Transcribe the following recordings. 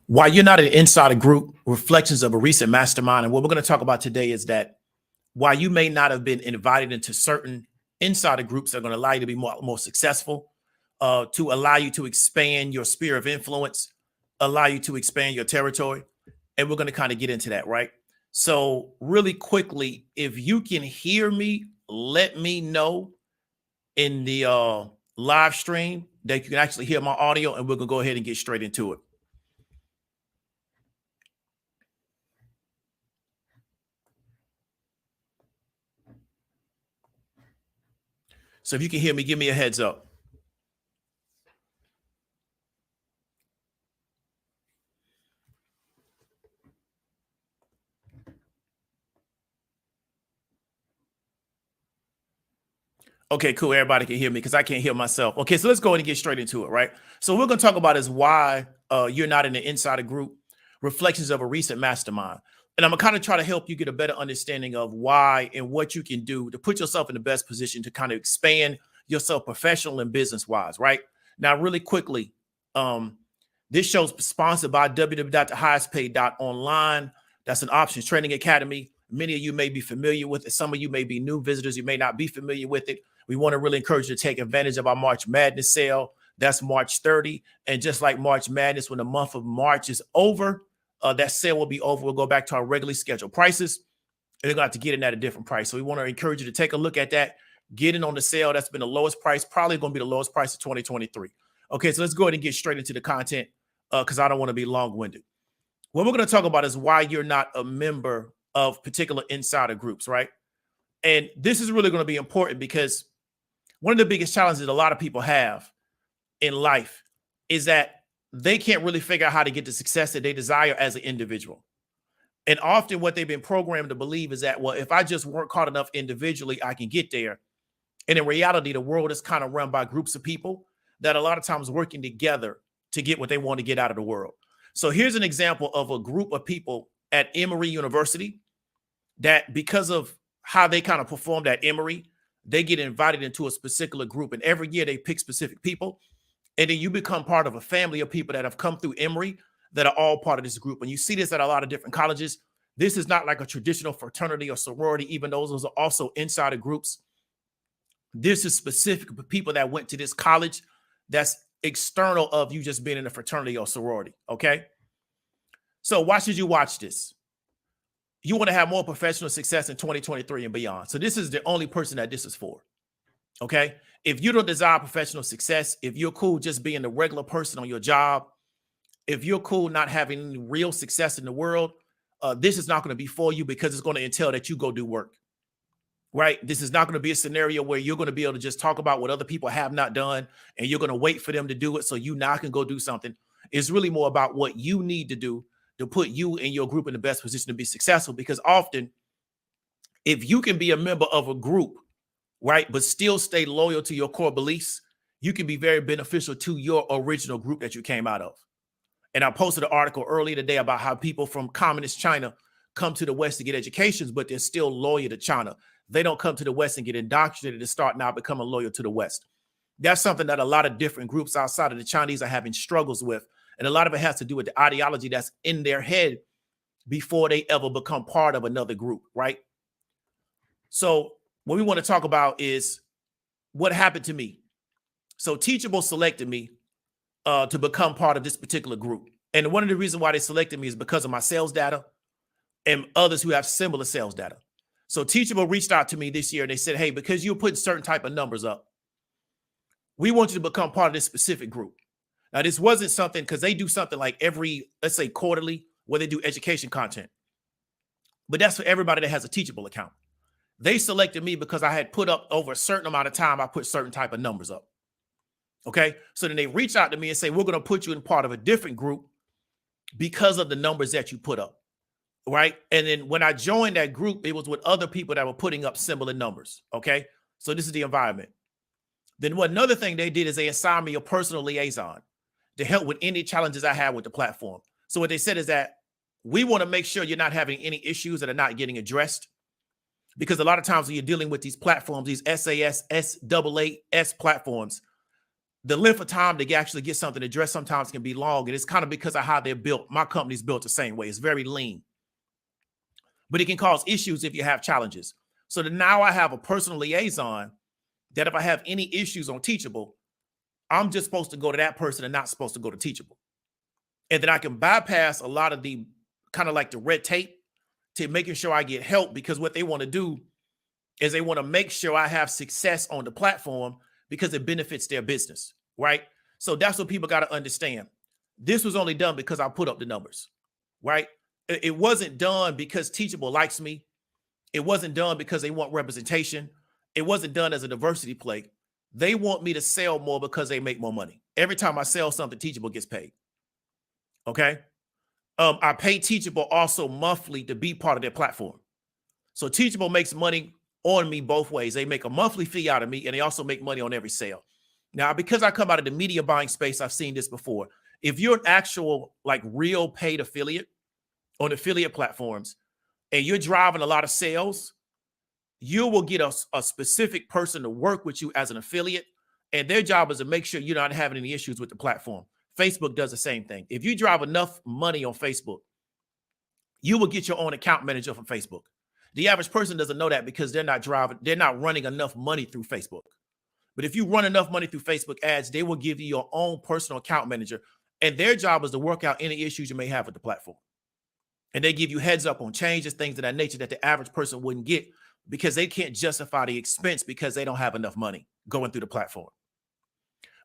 Why you're not an insider group, reflections of a recent mastermind. And what we're going to talk about today is that why you may not have been invited into certain insider groups that are going to allow you to be more successful, to allow you to expand your sphere of influence, allow you to expand your territory. And we're going to kind of get into that, right? So really quickly, if you can hear me, let me know in the live stream that you can actually hear my audio, and we're going to go ahead and get straight into it. So if you can hear me, give me a heads up. Okay, cool. Everybody can hear me because I can't hear myself. Okay, so let's go ahead and get straight into it, right? So what we're going to talk about is why you're not in an insider group, reflections of a recent mastermind. And I'm going to kind of try to help you get a better understanding of why and what you can do to put yourself in the best position to kind of expand yourself professional and business-wise, right? Now, really quickly, this show's sponsored by www.thehighestpaid.online. That's an options training academy. Many of you may be familiar with it. Some of you may be new visitors. You may not be familiar with it. We want to really encourage you to take advantage of our March Madness sale. That's March 30. And just like March Madness, when the month of March is over, that sale will be over. We'll go back to our regularly scheduled prices. And you're going to have to get in at a different price. So we want to encourage you to take a look at that. Get in on the sale. That's been the lowest price, probably going to be the lowest price of 2023. Okay, so let's go ahead and get straight into the content because I don't want to be long-winded. What we're going to talk about is why you're not a member of particular insider groups, right? And this is really going to be important because one of the biggest challenges that a lot of people have in life is that they can't really figure out how to get the success that they desire as an individual. And often what they've been programmed to believe is that, well, if I just work hard enough individually, I can get there. And in reality, the world is kind of run by groups of people that a lot of times working together to get what they want to get out of the world. So here's an example of a group of people at Emory University that because of how they kind of performed at Emory, they get invited into a particular group. And every year they pick specific people. And then you become part of a family of people that have come through Emory that are all part of this group. And you see this at a lot of different colleges. This is not like a traditional fraternity or sorority, even though those are also insider groups. This is specific for people that went to this college that's external of you just being in a fraternity or sorority, okay? So why should you watch this? You want to have more professional success in 2023 and beyond. So this is the only person that this is for, okay? If you don't desire professional success, if you're cool just being a regular person on your job, if you're cool not having real success in the world, this is not going to be for you because it's going to entail that you go do work, right? This is not going to be a scenario where you're going to be able to just talk about what other people have not done and you're going to wait for them to do it so you now can go do something. It's really more about what you need to do to put you and your group in the best position to be successful. Because often, if you can be a member of a group, right, but still stay loyal to your core beliefs, you can be very beneficial to your original group that you came out of. And I posted an article earlier today about how people from communist China come to the West to get educations, but they're still loyal to China. They don't come to the West and get indoctrinated to start now becoming loyal to the West. That's something that a lot of different groups outside of the Chinese are having struggles with. And a lot of it has to do with the ideology that's in their head before they ever become part of another group, right? So what we want to talk about is what happened to me. So Teachable selected me to become part of this particular group. And one of the reasons why they selected me is because of my sales data and others who have similar sales data. So Teachable reached out to me this year and they said, hey, because you're putting certain type of numbers up, we want you to become part of this specific group. Now, this wasn't something because they do something like every, let's say quarterly, where they do education content. But that's for everybody that has a Teachable account. They selected me because I had put up over a certain amount of time, I put certain type of numbers up. Okay. So then they reach out to me and say, we're going to put you in part of a different group because of the numbers that you put up. Right. And then when I joined that group, it was with other people that were putting up similar numbers. Okay. So this is the environment. Then what another thing they did is they assigned me a personal liaison to help with any challenges I have with the platform. So what they said is that we want to make sure you're not having any issues that are not getting addressed. Because a lot of times when you're dealing with these platforms, these SAS, SAAS platforms, the length of time to actually get something addressed sometimes can be long. And it's kind of because of how they're built. My company's built the same way. It's very lean. But it can cause issues if you have challenges. So that now I have a personal liaison that if I have any issues on Teachable, I'm just supposed to go to that person and not supposed to go to Teachable. And then I can bypass a lot of the kind of like the red tape to making sure I get help, because what they want to do is they want to make sure I have success on the platform because it benefits their business, right? So that's what people got to understand. This was only done because I put up the numbers, right? It wasn't done because Teachable likes me. It wasn't done because they want representation. It wasn't done as a diversity play. They want me to sell more because they make more money. Every time I sell something, Teachable gets paid. Okay. I pay Teachable also monthly to be part of their platform. So Teachable makes money on me both ways. They make a monthly fee out of me, and they also make money on every sale. Now, because I come out of the media buying space, I've seen this before. If you're an actual like real paid affiliate on affiliate platforms and you're driving a lot of sales, you will get a specific person to work with you as an affiliate, and their job is to make sure you're not having any issues with the platform. Facebook does the same thing. If you drive enough money on Facebook, you will get your own account manager from Facebook. The average person doesn't know that because they're not running enough money through Facebook. But if you run enough money through Facebook ads, they will give you your own personal account manager, and their job is to work out any issues you may have with the platform. And they give you heads up on changes, things of that nature that the average person wouldn't get because they can't justify the expense because they don't have enough money going through the platform.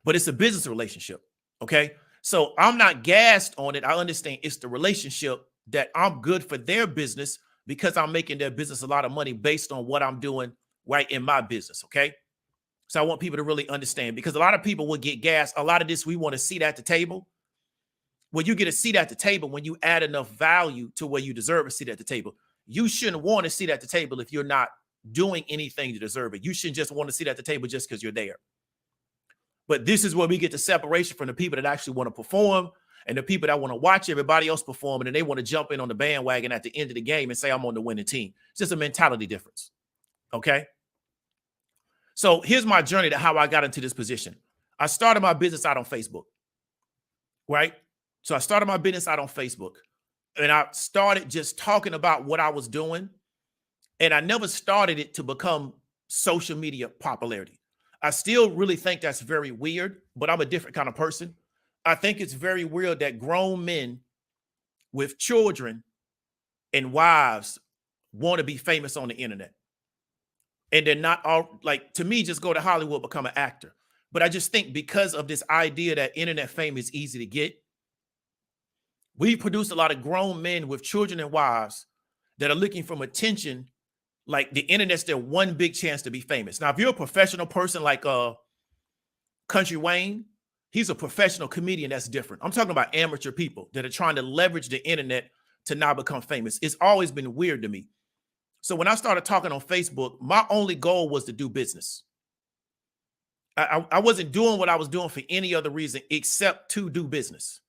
But it's a business relationship, okay? So I'm not gassed on it. I understand it's the relationship that I'm good for their business because I'm making their business a lot of money based on what I'm doing right in my business, okay? So I want people to really understand, because a lot of people will get gassed. A lot of this, we want to seat at the table. When you get a seat at the table, when you add enough value to where you deserve a seat at the table, you shouldn't want a seat at the table if you're not doing anything to deserve it. You shouldn't just want a seat at the table just because you're there. But this is where we get the separation from the people that actually want to perform and the people that want to watch everybody else perform, and they want to jump in on the bandwagon at the end of the game and say, I'm on the winning team. It's just a mentality difference, okay? So here's my journey to how I got into this position. I started my business out on Facebook, right? So I started my business out on Facebook, and I started just talking about what I was doing, and I never started it to become social media popularity. I still really think that's very weird, but I'm a different kind of person. I think it's very weird that grown men with children and wives want to be famous on the internet. And they're not all, like, to me, just go to Hollywood, become an actor. But I just think because of this idea that internet fame is easy to get, we produce a lot of grown men with children and wives that are looking for attention. Like, the internet's their one big chance to be famous. Now, if you're a professional person like Country Wayne, he's a professional comedian. That's different. I'm talking about amateur people that are trying to leverage the internet to now become famous. It's always been weird to me. So when I started talking on Facebook, my only goal was to do business. I wasn't doing what I was doing for any other reason except to do business.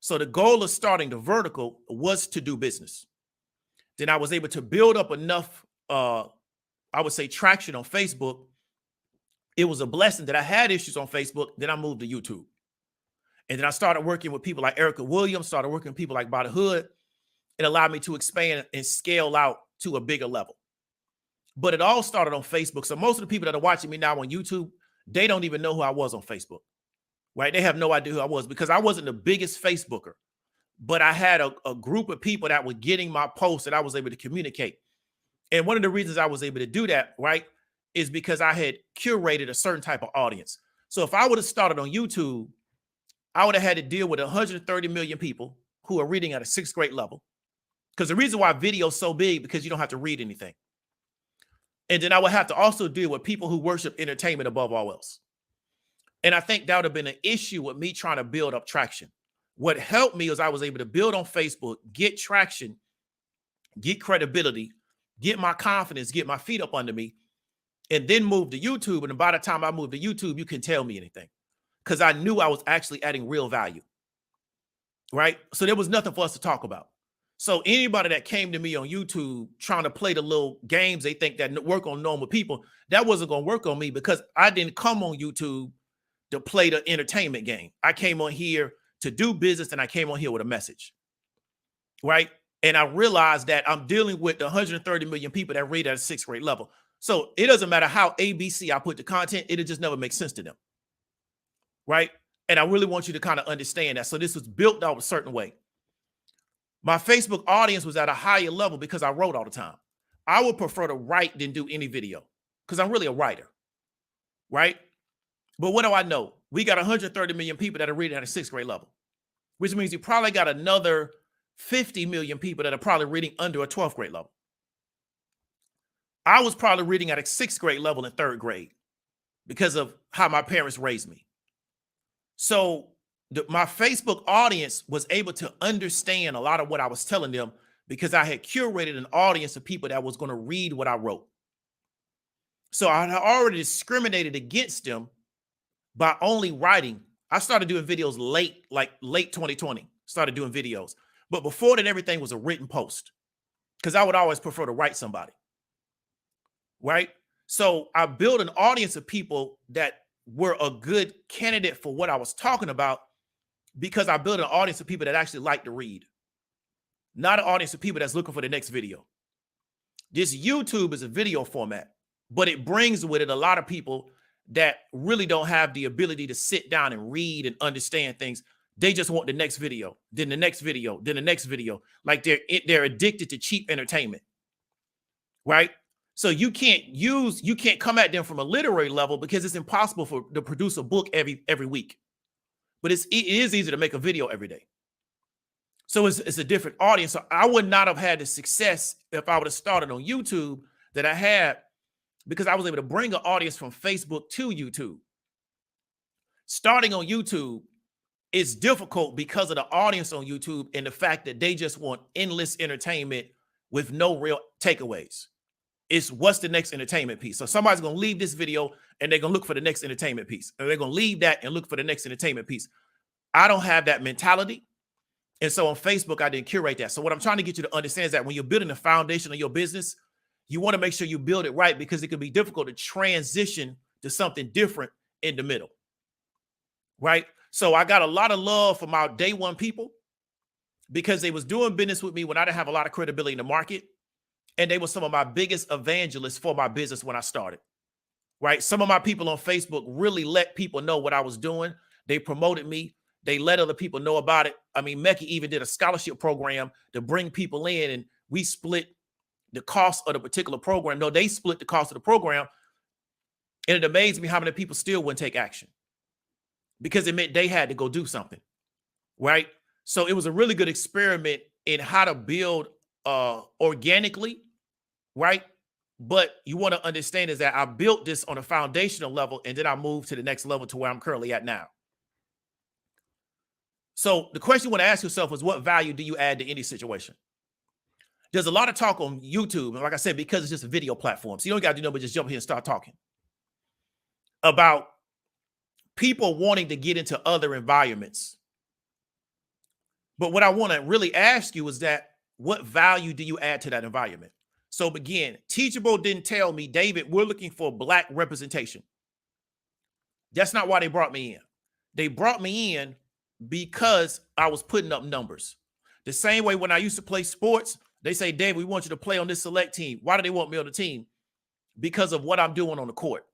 So the goal of starting the vertical was to do business. Then I was able to build up enough, I would say, traction on Facebook. It was a blessing that I had issues on Facebook. Then I moved to YouTube. And then I started working with people like Erica Williams, started working with people like By the Hood. It allowed me to expand and scale out to a bigger level. But it all started on Facebook. So most of the people that are watching me now on YouTube, they don't even know who I was on Facebook, right? They have no idea who I was because I wasn't the biggest Facebooker, but I had a group of people that were getting my posts that I was able to communicate. And one of the reasons I was able to do that, right, is because I had curated a certain type of audience. So if I would have started on YouTube, I would have had to deal with 130 million people who are reading at a 6th grade level. Because the reason why video is so big, because you don't have to read anything. And then I would have to also deal with people who worship entertainment above all else. And I think that would have been an issue with me trying to build up traction. What helped me was I was able to build on Facebook, get traction, get credibility, get my confidence, get my feet up under me, and then move to YouTube. And by the time I moved to YouTube, you can tell me anything because I knew I was actually adding real value, right? So there was nothing for us to talk about. So anybody that came to me on YouTube trying to play the little games they think that work on normal people, that wasn't going to work on me because I didn't come on YouTube to play the entertainment game. I came on here to do business, and I came on here with a message, right? And I realized that I'm dealing with the 130 million people that read at a 6th grade level. So it doesn't matter how ABC I put the content, it'll just never make sense to them, right? And I really want you to kind of understand that. So this was built out a certain way. My Facebook audience was at a higher level because I wrote all the time. I would prefer to write than do any video because I'm really a writer, right? But what do I know? We got 130 million people that are reading at a 6th grade level, which means you probably got another 50 million people that are probably reading under a 12th grade level. I was probably reading at a 6th grade level in 3rd grade because of how my parents raised me. So my Facebook audience was able to understand a lot of what I was telling them because I had curated an audience of people that was going to read what I wrote. So I had already discriminated against them by only writing. I started doing videos late 2020, started doing videos. But before that, everything was a written post because I would always prefer to write somebody, right? So I built an audience of people that were a good candidate for what I was talking about because I built an audience of people that actually like to read, not an audience of people that's looking for the next video. This YouTube is a video format, but it brings with it a lot of people that really don't have the ability to sit down and read and understand things. They just want the next video, then the next video, then the next video. Like they're addicted to cheap entertainment, right? So you can't come at them from a literary level because it's impossible to produce a book every week. But it is easy to make a video every day. So it's a different audience. So I would not have had the success if I would have started on YouTube that I had because I was able to bring an audience from Facebook to YouTube. Starting on YouTube, it's difficult because of the audience on YouTube and the fact that they just want endless entertainment with no real takeaways. It's what's the next entertainment piece. So somebody's going to leave this video and they're going to look for the next entertainment piece. And they're going to leave that and look for the next entertainment piece. I don't have that mentality. And so on Facebook, I didn't curate that. So what I'm trying to get you to understand is that when you're building the foundation of your business, you want to make sure you build it right because it can be difficult to transition to something different in the middle, right? So I got a lot of love from my day one people because they was doing business with me when I didn't have a lot of credibility in the market. And they were some of my biggest evangelists for my business when I started, right? Some of my people on Facebook really let people know what I was doing. They promoted me. They let other people know about it. I mean, Mecca even did a scholarship program to bring people in, and we split the cost of the particular program. No, they split the cost of the program. And it amazed me how many people still wouldn't take action because it meant they had to go do something, right? So it was a really good experiment in how to build organically, right? But you want to understand is that I built this on a foundational level and then I moved to the next level to where I'm currently at now. So the question you want to ask yourself is what value do you add to any situation? There's a lot of talk on YouTube. And like I said, because it's just a video platform. So you don't got to do nothing but just jump here and start talking about people wanting to get into other environments. But what I want to really ask you is that what value do you add to that environment? So again, Teachable didn't tell me, David, we're looking for Black representation. That's not why they brought me in. They brought me in because I was putting up numbers. The same way when I used to play sports, they say, David, we want you to play on this select team. Why do they want me on the team? Because of what I'm doing on the court.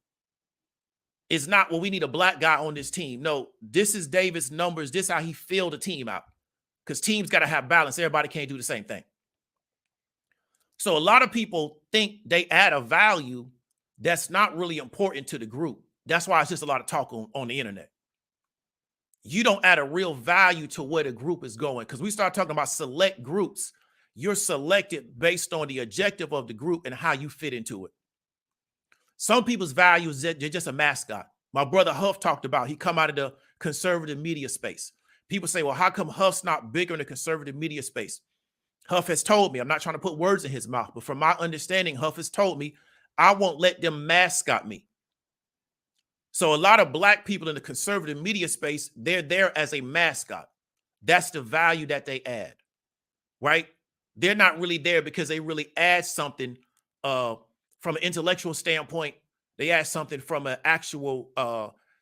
It's not, well, we need a Black guy on this team. No, this is David's numbers. This is how he filled the team out. Because teams got to have balance. Everybody can't do the same thing. So a lot of people think they add a value that's not really important to the group. That's why it's just a lot of talk on the internet. You don't add a real value to where the group is going. Because we start talking about select groups. You're selected based on the objective of the group and how you fit into it. Some people's values, they're just a mascot. My brother Huff talked about, he come out of the conservative media space. People say, well, how come Huff's not bigger in the conservative media space? Huff has told me, I'm not trying to put words in his mouth, but from my understanding, Huff has told me, I won't let them mascot me. So a lot of Black people in the conservative media space, they're there as a mascot. That's the value that they add, right? They're not really there because they really add something from an intellectual standpoint. They add something from an actual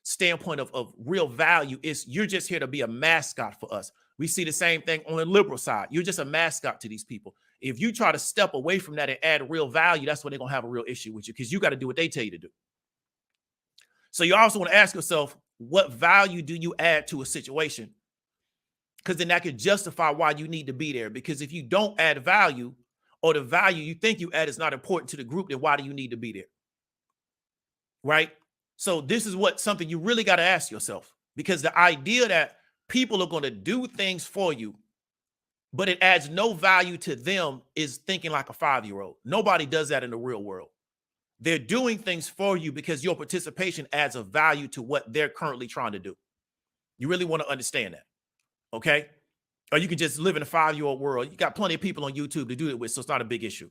standpoint of real value is you're just here to be a mascot for us. We see the same thing on the liberal side. You're just a mascot to these people. If you try to step away from that and add real value, that's when they're going to have a real issue with you, because you got to do what they tell you to do. So you also want to ask yourself, what value do you add to a situation? Because then that could justify why you need to be there. Because if you don't add value, or the value you think you add is not important to the group, then why do you need to be there? Right? So this is something you really got to ask yourself, because the idea that people are going to do things for you, but it adds no value to them, is thinking like a 5-year-old. Nobody does that in the real world. They're doing things for you because your participation adds a value to what they're currently trying to do. You really want to understand that. Okay? Or you can just live in a 5-year-old world. You got plenty of people on YouTube to do it with, so it's not a big issue.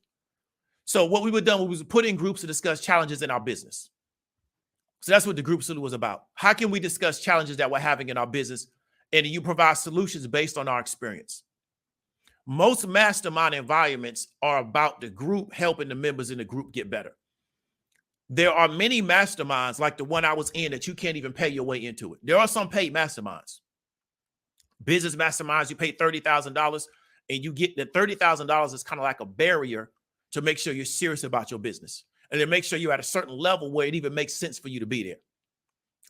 So what we were done was put in groups to discuss challenges in our business. So that's what the group was about. How can we discuss challenges that we're having in our business, and you provide solutions based on our experience? Most mastermind environments are about the group helping the members in the group get better. There are many masterminds like the one I was in that you can't even pay your way into it. There are some paid masterminds. Business masterminds, you pay $30,000 and you get the $30,000 is kind of like a barrier to make sure you're serious about your business. And then make sure you're at a certain level where it even makes sense for you to be there.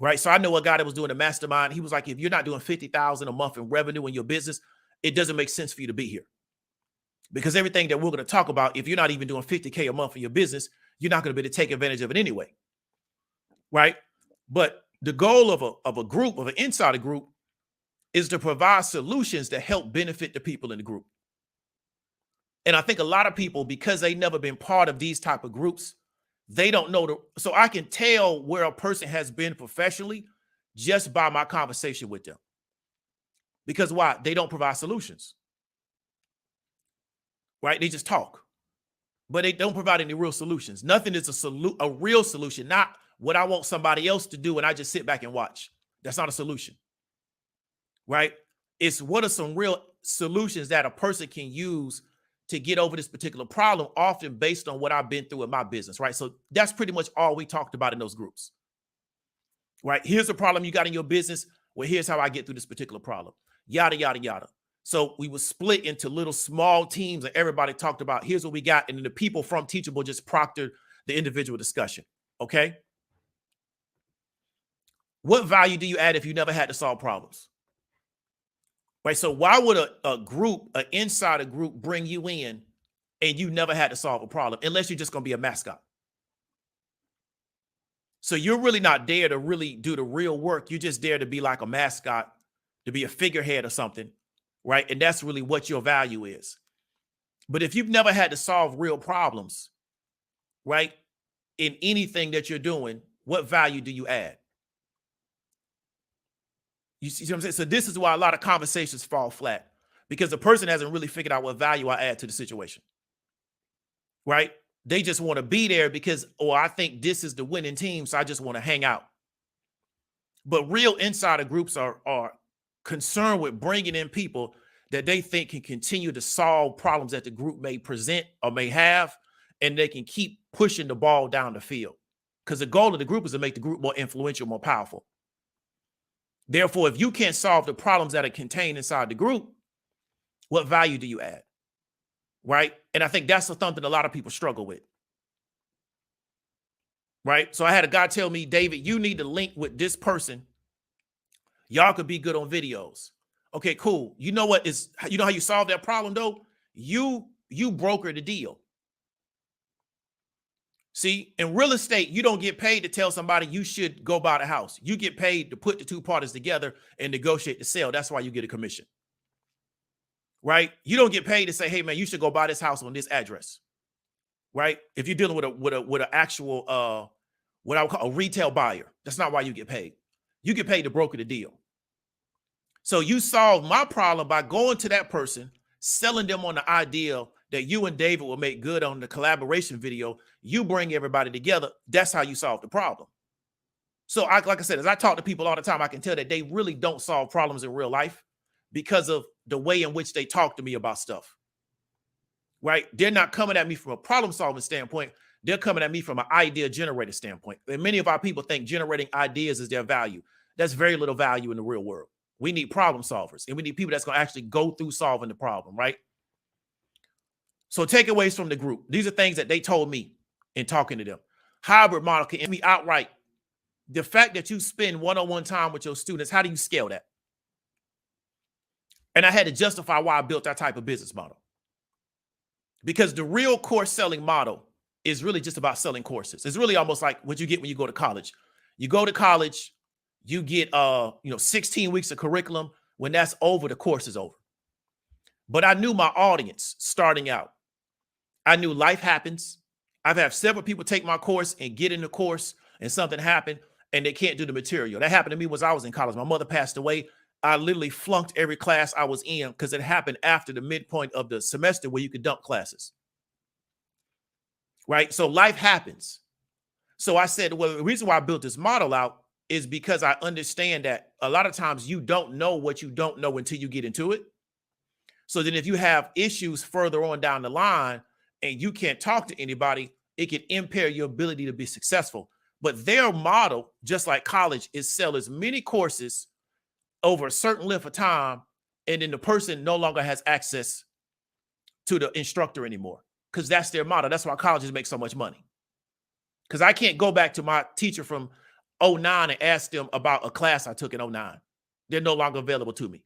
Right. So I know a guy that was doing a mastermind. He was like, if you're not doing $50,000 a month in revenue in your business, it doesn't make sense for you to be here. Because everything that we're going to talk about, if you're not even doing $50K a month in your business, you're not going to be able to take advantage of it anyway. Right. But the goal of a group, of an insider group, is to provide solutions that help benefit the people in the group. And I think a lot of people, because they've never been part of these type of groups, they don't know. So I can tell where a person has been professionally just by my conversation with them. Because why? They don't provide solutions. Right? They just talk. But they don't provide any real solutions. Nothing is a real solution, not what I want somebody else to do and I just sit back and watch. That's not a solution. Right? It's what are some real solutions that a person can use to get over this particular problem, often based on what I've been through in my business, right? So that's pretty much all we talked about in those groups, right? Here's the problem you got in your business. Well, here's how I get through this particular problem, yada, yada, yada. So we were split into little small teams and everybody talked about, here's what we got. And then the people from Teachable just proctored the individual discussion, okay? What value do you add if you never had to solve problems? Right. So why would a group, an insider group, bring you in and you never had to solve a problem unless you're just going to be a mascot? So you're really not there to really do the real work. You're just there to be like a mascot, to be a figurehead or something. Right. And that's really what your value is. But if you've never had to solve real problems, right, in anything that you're doing, what value do you add? You see what I'm saying? So this is why a lot of conversations fall flat, because the person hasn't really figured out what value I add to the situation, right? They just want to be there because, I think this is the winning team, so I just want to hang out. But real insider groups are concerned with bringing in people that they think can continue to solve problems that the group may present or may have, and they can keep pushing the ball down the field. Because the goal of the group is to make the group more influential, more powerful. Therefore, if you can't solve the problems that are contained inside the group, what value do you add? Right? And I think that's something a lot of people struggle with. Right? So I had a guy tell me, David, you need to link with this person. Y'all could be good on videos. Okay, cool. You know what is, you know how you solve that problem though? You broker the deal. See, in real estate, you don't get paid to tell somebody you should go buy the house. You get paid to put the two parties together and negotiate the sale. That's why you get a commission. Right? You don't get paid to say, hey, man, you should go buy this house on this address. Right? If you're dealing with an actual, what I would call a retail buyer, that's not why you get paid. You get paid to broker the deal. So you solve my problem by going to that person, selling them on the idea that you and David will make good on the collaboration video. You bring everybody together. That's how you solve the problem. So like I said, as I talk to people all the time, I can tell that they really don't solve problems in real life because of the way in which they talk to me about stuff. Right? They're not coming at me from a problem solving standpoint. They're coming at me from an idea generator standpoint. And many of our people think generating ideas is their value. That's very little value in the real world. We need problem solvers, and we need people that's going to actually go through solving the problem, right? So takeaways from the group. These are things that they told me in talking to them. Hybrid model can be outright. The fact that you spend one-on-one time with your students, how do you scale that? And I had to justify why I built that type of business model. Because the real course selling model is really just about selling courses. It's really almost like what you get when you go to college. You go to college, you get 16 weeks of curriculum. When that's over, the course is over. But I knew my audience starting out. I knew life happens. I've had several people take my course and get in the course and something happened and they can't do the material. That happened to me when I was in college. My mother passed away. I literally flunked every class I was in because it happened after the midpoint of the semester where you could dump classes. Right? So life happens. So I said, well, the reason why I built this model out is because I understand that a lot of times you don't know what you don't know until you get into it. So then if you have issues further on down the line and you can't talk to anybody, it can impair your ability to be successful. But their model, just like college, is sell as many courses over a certain length of time, and then the person no longer has access to the instructor anymore because that's their model. That's why colleges make so much money. Because I can't go back to my teacher from 2009 and ask them about a class I took in 2009. They're no longer available to me.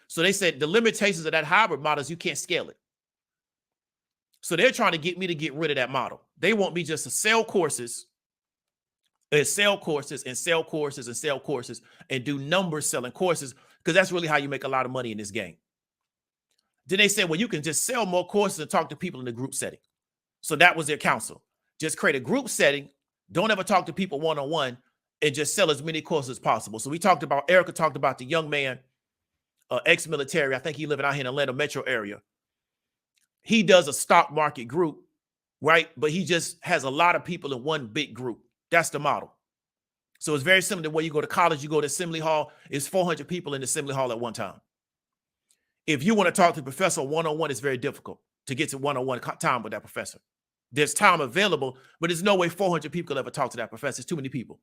So they said the limitations of that hybrid model is you can't scale it. So they're trying to get me to get rid of that model. They want me just to sell courses and sell courses and sell courses and sell courses and do numbers selling courses because that's really how you make a lot of money in this game. Then they said, well, you can just sell more courses and talk to people in the group setting. So that was their counsel. Just create a group setting. Don't ever talk to people one-on-one and just sell as many courses as possible. So we talked about, Erica talked about the young man, ex-military. I think he living out here in Atlanta metro area. He does a stock market group, right? But he just has a lot of people in one big group. That's the model. So it's very similar to where you go to college, you go to Assembly Hall, it's 400 people in the Assembly Hall at one time. If you want to talk to the professor one-on-one, it's very difficult to get to one-on-one time with that professor. There's time available, but there's no way 400 people could ever talk to that professor. It's too many people.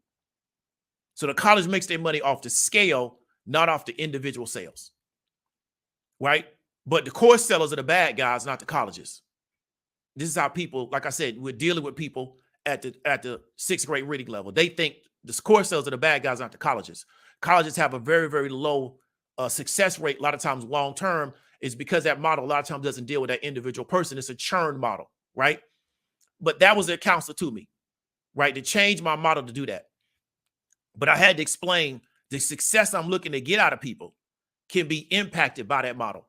So the college makes their money off the scale, not off the individual sales, right? But the course sellers are the bad guys, not the colleges. This is how people, like I said, we're dealing with people at the sixth grade reading level. They think the course sellers are the bad guys, not the colleges. Colleges have a very, very low success rate. A lot of times long term is because that model a lot of times doesn't deal with that individual person. It's a churn model, right? But that was their counsel to me, right? To change my model to do that. But I had to explain the success I'm looking to get out of people can be impacted by that model.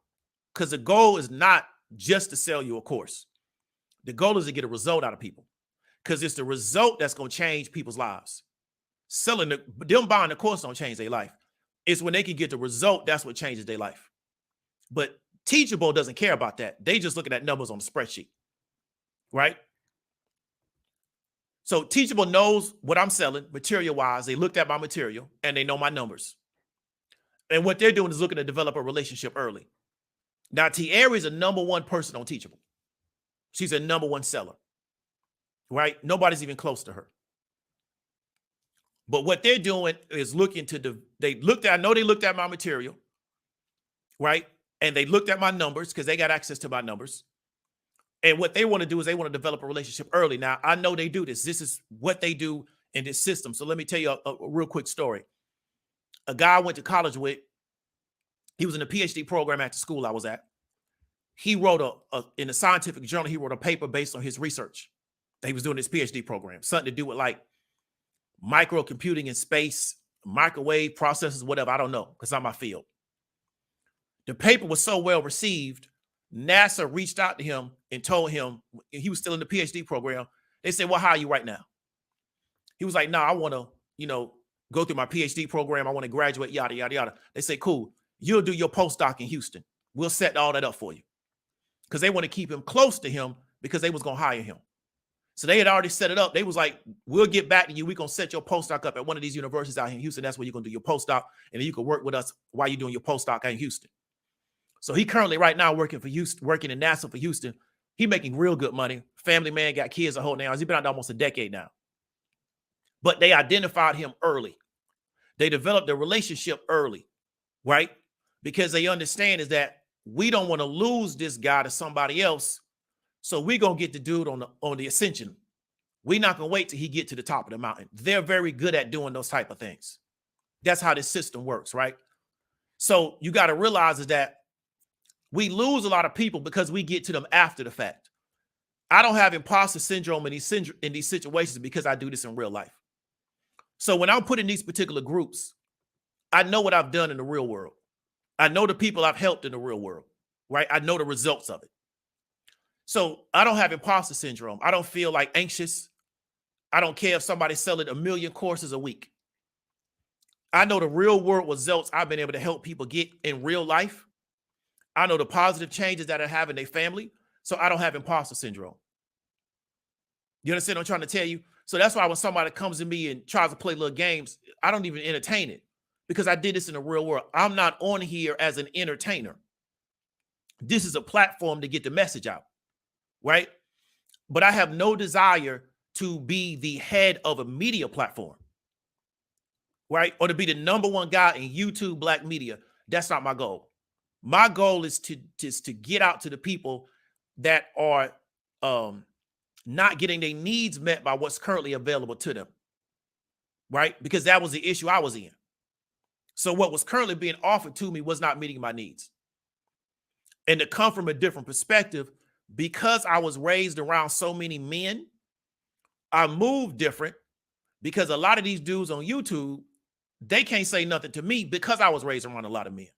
Because the goal is not just to sell you a course. The goal is to get a result out of people. Because it's the result that's going to change people's lives. Them buying the course don't change their life. It's when they can get the result, that's what changes their life. But Teachable doesn't care about that. They just looking at numbers on the spreadsheet, right? So Teachable knows what I'm selling material-wise. They looked at my material and they know my numbers. And what they're doing is looking to develop a relationship early. Now, Tiara is a #1 person on Teachable. She's a #1 seller, right? Nobody's even close to her. But what they're doing is looking to, I know they looked at my material, right? And they looked at my numbers because they got access to my numbers. And what they want to do is they want to develop a relationship early. Now, I know they do this. This is what they do in this system. So let me tell you a real quick story. A guy I went to college with, he was in a PhD program at the school I was at. He wrote in a scientific journal, he wrote a paper based on his research. He was doing his PhD program, something to do with like microcomputing in space, microwave processors, whatever. I don't know, because it's not my field. The paper was so well received, NASA reached out to him and told him, he was still in the PhD program. They said, well, how are you right now? He was like, no, I want to, go through my PhD program. I want to graduate, yada, yada, yada. They say, cool, you'll do your postdoc in Houston. We'll set all that up for you. Because they want to keep him close to him because they was going to hire him. So they had already set it up. They was like, we'll get back to you. We're going to set your postdoc up at one of these universities out here in Houston. That's where you're going to do your postdoc. And then you can work with us while you're doing your postdoc out in Houston. So he currently right now working in NASA for Houston, He making real good money. Family man, got kids a whole now. He's been out almost a decade now. But they identified him early. They developed a relationship early, right? Because they understand is that we don't want to lose this guy to somebody else. So we're going to get the dude on the ascension. We're not going to wait till he get to the top of the mountain. They're very good at doing those type of things. That's how this system works, right? So you got to realize is that we lose a lot of people because we get to them after the fact. I don't have imposter syndrome in these situations because I do this in real life. So when I'm put in these particular groups, I know what I've done in the real world. I know the people I've helped in the real world, right? I know the results of it. So I don't have imposter syndrome. I don't feel like anxious. I don't care if somebody's selling 1 million courses a week. I know the real world results I've been able to help people get in real life. I know the positive changes that I have in their family. So I don't have imposter syndrome. You understand what I'm trying to tell you? So that's why when somebody comes to me and tries to play little games, I don't even entertain it because I did this in the real world. I'm not on here as an entertainer. This is a platform to get the message out, right? But I have no desire to be the head of a media platform, right? Or to be the #1 guy in YouTube Black media. That's not my goal. My goal is to get out to the people that are not getting their needs met by what's currently available to them, right? Because that was the issue I was in. So what was currently being offered to me was not meeting my needs. And to come from a different perspective, because I was raised around so many men, I moved different because a lot of these dudes on YouTube, they can't say nothing to me because I was raised around a lot of men.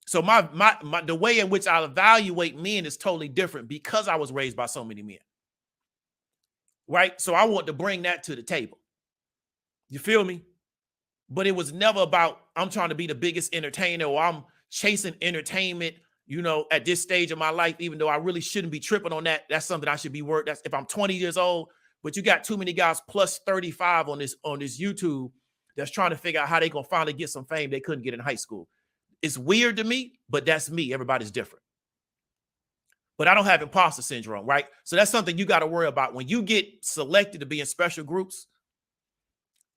So the way in which I evaluate men is totally different because I was raised by so many men. Right? So I want to bring that to the table. You feel me? But it was never about I'm trying to be the biggest entertainer or I'm chasing entertainment, at this stage of my life, even though I really shouldn't be tripping on that. That's something I should be worried. That's if I'm 20 years old, but you got too many guys plus 35 on this YouTube that's trying to figure out how they going to finally get some fame they couldn't get in high school. It's weird to me, but that's me. Everybody's different. But I don't have imposter syndrome, right? So that's something you got to worry about. When you get selected to be in special groups,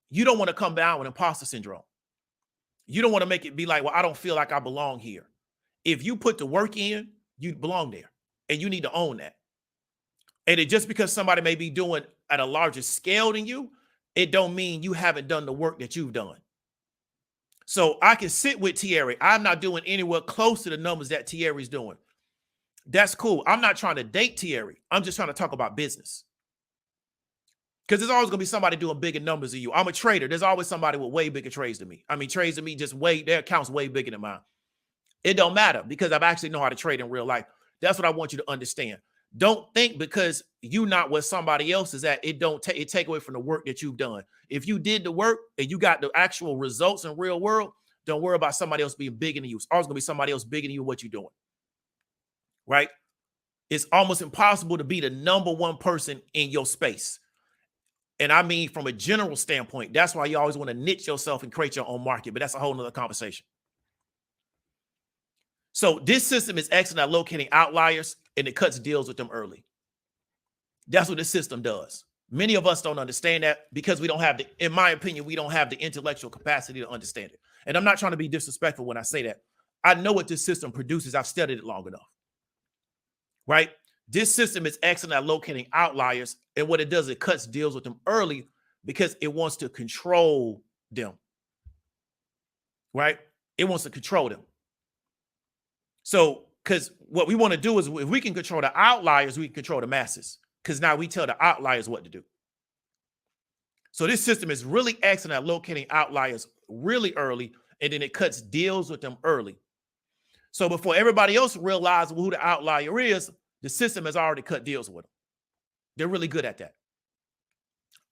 you don't want to come down with imposter syndrome. You don't want to make it be like, well, I don't feel like I belong here. If you put the work in, you belong there. And you need to own that. And it just because somebody may be doing at a larger scale than you, it don't mean you haven't done the work that you've done. So I can sit with Thierry. I'm not doing anywhere close to the numbers that Thierry's doing. That's cool. I'm not trying to date Thierry. I'm just trying to talk about business. Because there's always going to be somebody doing bigger numbers than you. I'm a trader. There's always somebody with way bigger trades than me. I mean, trades than me their account's way bigger than mine. It don't matter because I've actually know how to trade in real life. That's what I want you to understand. Don't think because you're not where somebody else is at, it take away from the work that you've done. If you did the work and you got the actual results in real world, don't worry about somebody else being bigger than you. It's always going to be somebody else bigger than you what you're doing. Right? It's almost impossible to be the #1 person in your space. And I mean, from a general standpoint, that's why you always want to niche yourself and create your own market. But that's a whole nother conversation. So this system is excellent at locating outliers and it cuts deals with them early. That's what this system does. Many of us don't understand that because we don't have in my opinion, we don't have the intellectual capacity to understand it. And I'm not trying to be disrespectful when I say that. I know what this system produces. I've studied it long enough. Right? This system is excellent at locating outliers. And what it does, it cuts deals with them early because it wants to control them. Right? It wants to control them. So, because what we want to do is if we can control the outliers, we can control the masses. Because now we tell the outliers what to do. So this system is really excellent at locating outliers really early, and then it cuts deals with them early. So before everybody else realizes who the outlier is, the system has already cut deals with them. They're really good at that.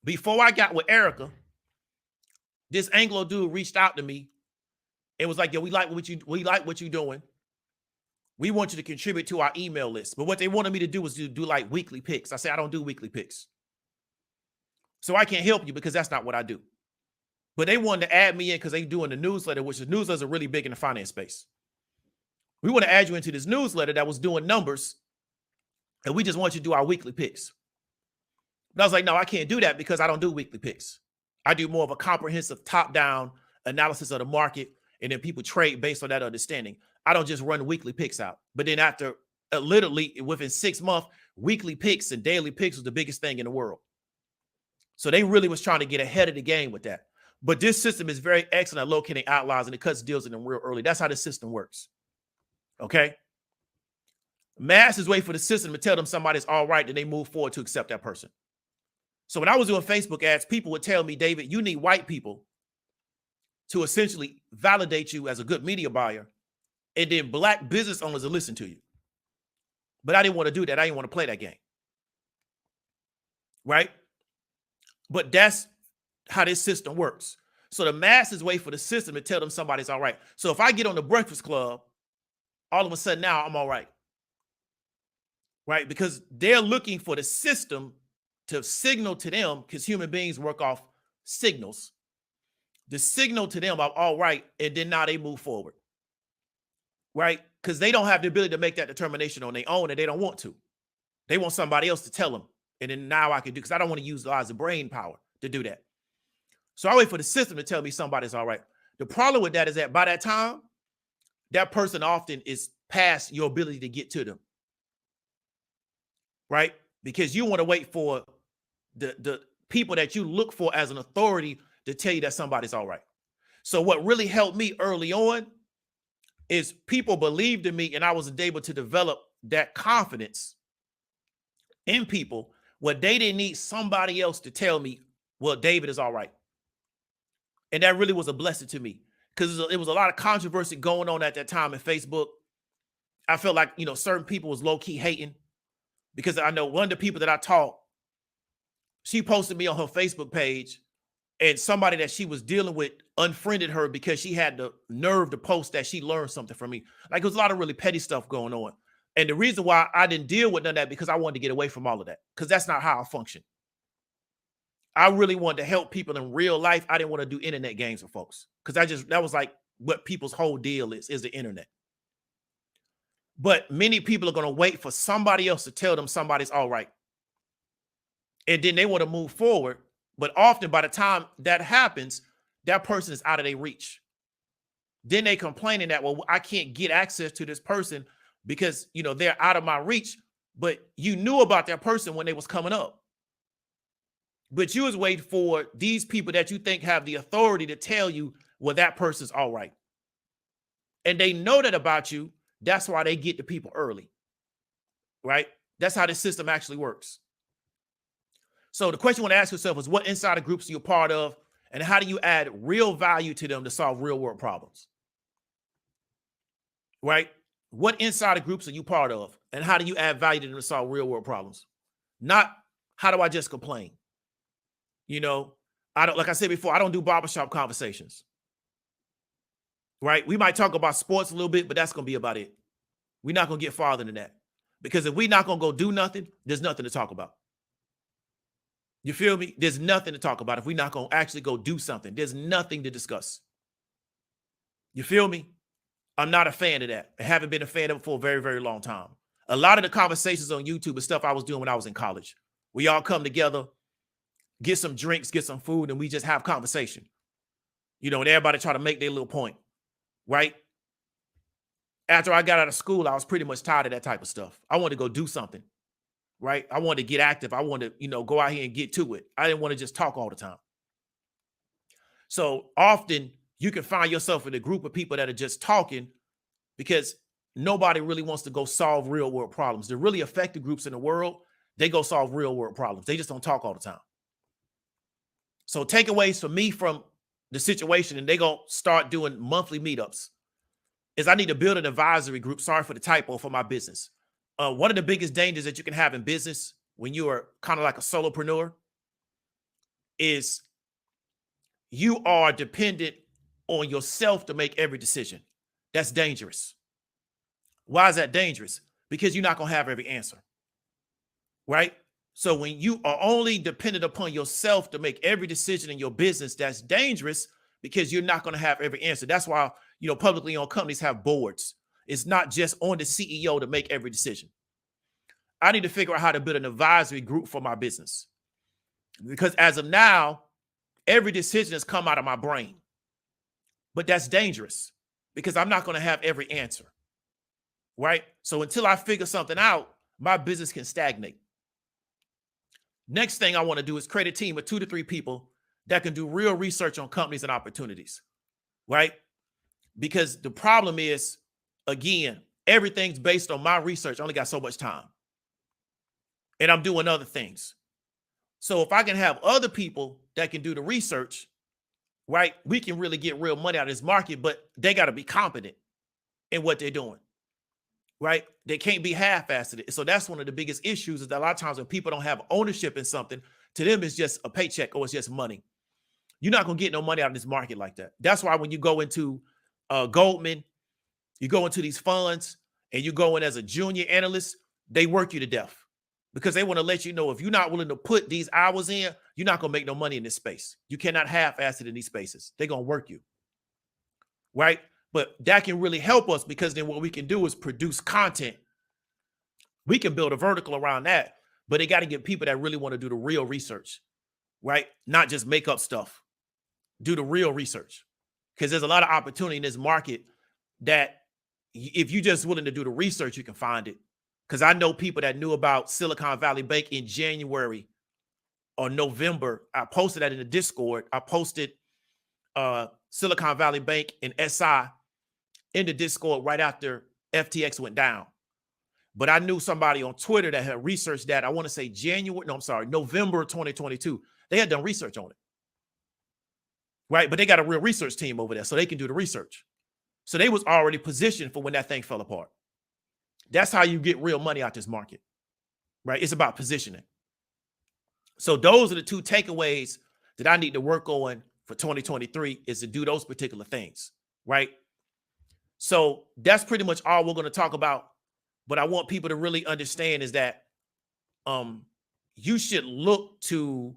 Before I got with Erica, this Anglo dude reached out to me and was like, yo, we like what you're doing. We want you to contribute to our email list. But what they wanted me to do was do like weekly picks. I said, I don't do weekly picks. So I can't help you because that's not what I do. But they wanted to add me in because they're doing the newsletter, which the newsletters are really big in the finance space. We want to add you into this newsletter that was doing numbers and we just want you to do our weekly picks. But I was like, no, I can't do that because I don't do weekly picks. I do more of a comprehensive top-down analysis of the market, and then people trade based on that understanding. I don't just run weekly picks out. But then after literally within 6 months, weekly picks and daily picks was the biggest thing in the world. So they really was trying to get ahead of the game with that. But this system is very excellent at locating outliers, and it cuts deals in them real early. That's how the system works. Okay? Masses wait for the system to tell them somebody's all right, then they move forward to accept that person. So when I was doing Facebook ads, people would tell me, David, you need white people to essentially validate you as a good media buyer, and then black business owners will listen to you. But I didn't want to do that. I didn't want to play that game. Right? But that's how this system works. So the masses wait for the system to tell them somebody's all right. So if I get on the Breakfast Club, all of a sudden now I'm all right. Right? Because they're looking for the system to signal to them, because human beings work off signals. The signal to them, I'm all right, and then now they move forward. Right? Because they don't have the ability to make that determination on their own, and they don't want to. They want somebody else to tell them. And then now I can do, because I don't want to use lots of brain power to do that. So I wait for the system to tell me somebody's all right. The problem with that is that by that time, that person often is past your ability to get to them. Right? Because you want to wait for the people that you look for as an authority to tell you that somebody's all right. So what really helped me early on is people believed in me, and I was able to develop that confidence in people where they didn't need somebody else to tell me, well, David is all right. And that really was a blessing to me, because it was a lot of controversy going on at that time in Facebook. I felt like, certain people was low-key hating, because I know one of the people that I taught, she posted me on her Facebook page, and somebody that she was dealing with unfriended her because she had the nerve to post that she learned something from me. Like, there was a lot of really petty stuff going on. And the reason why I didn't deal with none of that, because I wanted to get away from all of that, because that's not how I function. I really wanted to help people in real life. I didn't want to do internet games with folks, because that was like what people's whole deal is the internet. But many people are going to wait for somebody else to tell them somebody's all right. And then they want to move forward. But often by the time that happens, that person is out of their reach. Then they complaining that, well, I can't get access to this person because, they're out of my reach. But you knew about that person when they was coming up. But you was waiting for these people that you think have the authority to tell you, well, that person's all right. And they know that about you. That's why they get to people early. Right? That's how the system actually works. So the question you want to ask yourself is, what insider groups are you a part of, and how do you add real value to them to solve real world problems? Right? What insider groups are you part of, and how do you add value to them to solve real world problems? Not, how do I just complain? Like I said before, I don't do barbershop conversations. Right? We might talk about sports a little bit, but that's going to be about it. We're not going to get farther than that. Because if we're not going to go do nothing, there's nothing to talk about. You feel me? There's nothing to talk about. If we're not going to actually go do something, there's nothing to discuss. You feel me? I'm not a fan of that. I haven't been a fan of it for a very, very long time. A lot of the conversations on YouTube is stuff I was doing when I was in college. We all come together, get some drinks, get some food, and we just have conversation. And everybody try to make their little point, right? After I got out of school, I was pretty much tired of that type of stuff. I wanted to go do something. Right? I wanted to get active. I wanted to, go out here and get to it. I didn't want to just talk all the time. So often you can find yourself in a group of people that are just talking because nobody really wants to go solve real world problems. The really effective groups in the world, they go solve real world problems. They just don't talk all the time. So takeaways for me from the situation, and they going to start doing monthly meetups, is I need to build an advisory group. Sorry for the typo, for my business. One of the biggest dangers that you can have in business when you are kind of like a solopreneur is you are dependent on yourself to make every decision. That's dangerous. Why is that dangerous? Because you're not going to have every answer, right? So when you are only dependent upon yourself to make every decision in your business, that's dangerous, because you're not going to have every answer. That's why, publicly owned companies have boards. It's not just on the CEO to make every decision. I need to figure out how to build an advisory group for my business. Because as of now, every decision has come out of my brain. But that's dangerous because I'm not going to have every answer. Right? So until I figure something out, my business can stagnate. Next thing I want to do is create a team of 2 to 3 people that can do real research on companies and opportunities. Right? Because the problem is, again, everything's based on my research. I only got so much time. And I'm doing other things. So if I can have other people that can do the research, right, we can really get real money out of this market, but they got to be competent in what they're doing. Right? They can't be half-assed. So that's one of the biggest issues is that a lot of times when people don't have ownership in something, to them it's just a paycheck or it's just money. You're not going to get no money out of this market like that. That's why when you go into Goldman, you go into these funds and you go in as a junior analyst, they work you to death because they want to let you know if you're not willing to put these hours in, you're not going to make no money in this space. You cannot half-ass it in these spaces. They're going to work you. Right? But that can really help us because then what we can do is produce content. We can build a vertical around that, but they got to get people that really want to do the real research, right? Not just make up stuff. Do the real research because there's a lot of opportunity in this market that if you're just willing to do the research, you can find it. Because I know people that knew about Silicon Valley Bank in January or November. I posted that in the Discord. I posted Silicon Valley Bank and SI in the Discord right after FTX went down. But I knew somebody on Twitter that had researched that. I want to say November 2022. They had done research on it. Right? But they got a real research team over there, so they can do the research. So they was already positioned for when that thing fell apart. That's how you get real money out this market. Right? It's about positioning. So those are the 2 takeaways that I need to work on for 2023 is to do those particular things. Right? So that's pretty much all we're going to talk about. But I want people to really understand is that you should look to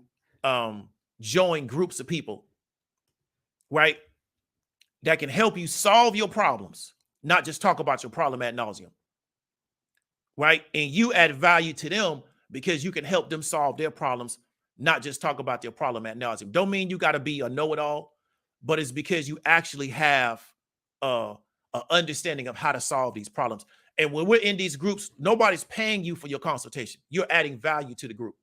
join groups of people, right, that can help you solve your problems, not just talk about your problem ad nauseum, right? And you add value to them because you can help them solve their problems, not just talk about their problem ad nauseum. Don't mean you got to be a know-it-all, but it's because you actually have an understanding of how to solve these problems. And when we're in these groups, nobody's paying you for your consultation. You're adding value to the group,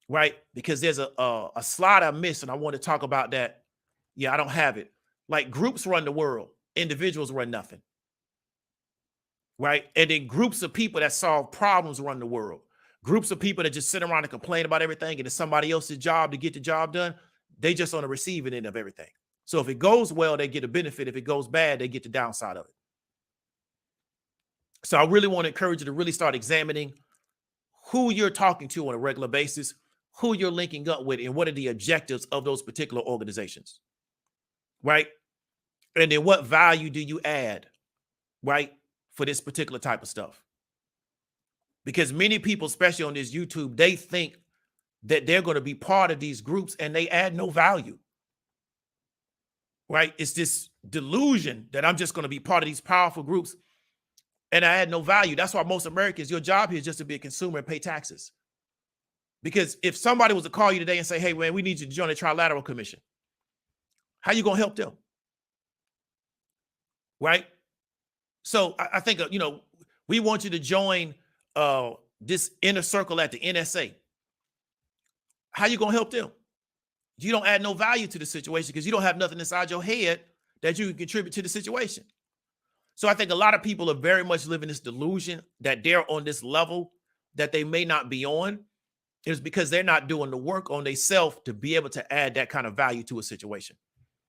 right? Because there's a slide I missed, and I want to talk about that. Yeah, I don't have it. Like groups run the world. Individuals run nothing, right? And then groups of people that solve problems run the world. Groups of people that just sit around and complain about everything, and it's somebody else's job to get the job done. They just on the receiving end of everything. So if it goes well, they get a benefit. If it goes bad, they get the downside of it. So I really want to encourage you to really start examining who you're talking to on a regular basis, who you're linking up with, and what are the objectives of those particular organizations, right? And then what value do you add, right, for this particular type of stuff? Because many people, especially on this YouTube, they think that they're going to be part of these groups and they add no value, right? It's this delusion that I'm just going to be part of these powerful groups and I add no value. That's why most Americans, your job here is just to be a consumer and pay taxes. Because if somebody was to call you today and say, hey, man, we need you to join the Trilateral Commission, how you going to help them? Right? So I think, we want you to join this inner circle at the NSA. How you going to help them? You don't add no value to the situation because you don't have nothing inside your head that you can contribute to the situation. So I think a lot of people are very much living this delusion that they're on this level that they may not be on. It's because they're not doing the work on themselves to be able to add that kind of value to a situation.